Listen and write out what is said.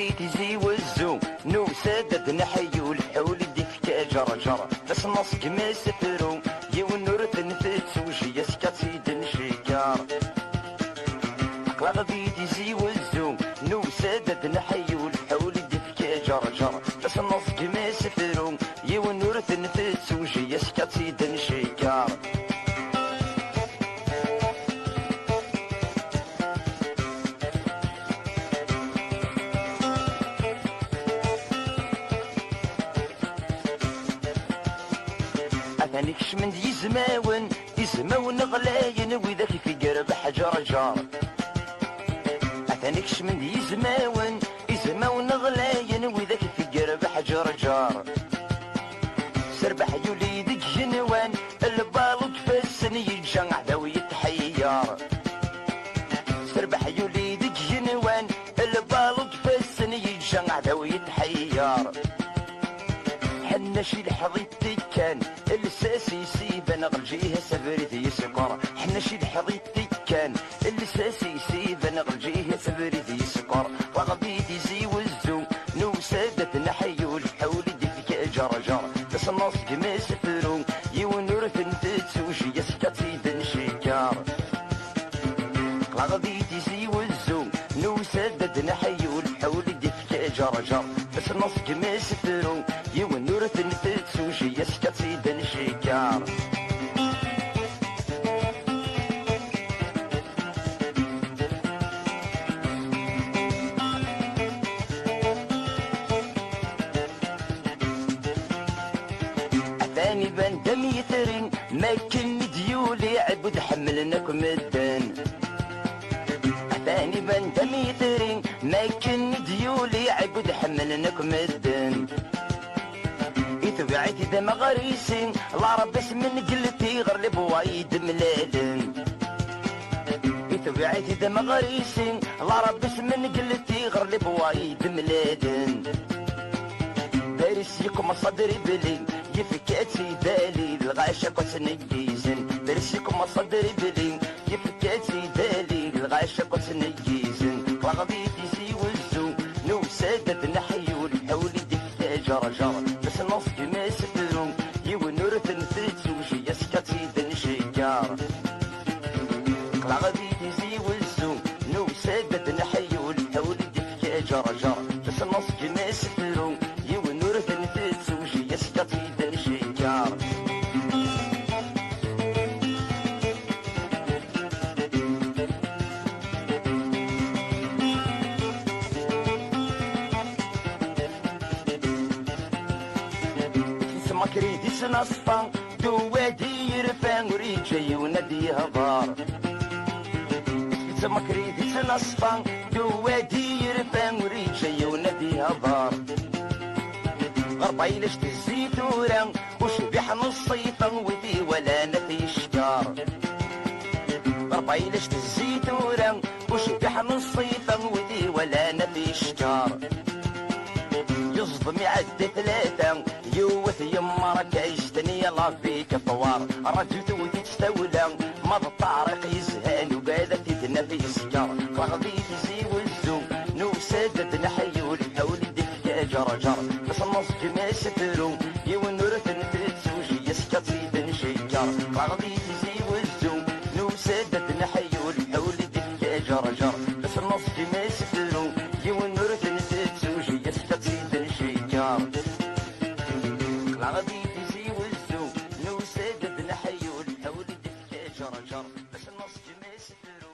غادي زي والزوم نو سادد نحيو الحول ديك جرجر بس نص كما سفرو يون نورث نفت وجي سكاتي دنشيكار غادي زي والزوم نو سادد نحيو الحول ديك جرجر بس نص كما سفرو يون نورث نفت وجي سكاتي دنشيكار أثانيكش من يزماون غلاين وإذا في قرب حجر جار أثانيكش من يزماون غلاين وإذا في قرب حجر جار سربح يولي ذيك جنوان البالوت فاسن يجان عداو يتحيار سربح يولي ذيك جنوان البالوت فاسن يجان عداو يتحيار حنا شي الحضيتي كان الساسي سيبان غلجيها سبريتي سكر حنا شي الحضيتي كان الساسي سيبان غلجيها سبريتي سكر وغبيتي زي والزو نو سادت نحيو الحول ديك جرجر بس الناس كما سفرو يون نورث نتسوجي يسكتي دنشيكار غبيتي زي والزو نو سادت نحيو الحول ديك جرجر بس الناس كما سفرو يون نورث نتسوجي يسكتي دنشيكار أثاني بان دم يثرين ما كن ديولي عبد حملناكم الدن أثاني بان دم يثرين ما كن ديولي عبد حملناكم الدن تبعتي دم غريسين العرب بس من قلتي غرلب وايد ملالن تبعتي دم غريسين العرب بس من قلتي غرلب وايد ملالن درسيكم صدري بلي يفكاتي بالي الغاشة كتنجيزن درسيكم صدري بلي يفكاتي بالي الغاشة كتنجيزن رغبيتي زي والزو نو سادت نحيو الحول ديك جرجر بس النص كما سفرو يون نورث نتسوجي يسكتي دنشيكار غادي زي والزو نو سادت نحيو الحول ديك جرجر بس النص كما سفرو يون نورث نتسوجي يسكتي دنشيكار مكريدي سنصفا دوادي يرفان وريجي ونادي هضار مكريدي سنصفا دوادي يرفان وريجي ونادي هضار غربي لشت الزيتورة وشبيح نصيفا وذي ولا نفي شكار غربي لشت الزيتورة وشبيح نصيفا وذي ولا نفي شكار يصدم يعدي ثلاثة يوث يمرك عيشتني يلا فيك طوار رجلت وذي تستولى مضى الطارق يزهان وقادة تدنا في سكر رغبيت زي والزو نو سادد نحيو الحول ديك جرجر بس النص كما سفرو يون نورث نتسوجي يسكتي دنشيكار رغبيت زي والزو نو سادد نحيو الحول ديك جرجر بس النص كما سفرو يون نورث نتسوجي يسكتي دنشيكار غادي زي والزو نو سادد نحيو الحول ديك جرجر بس النص كما سفرو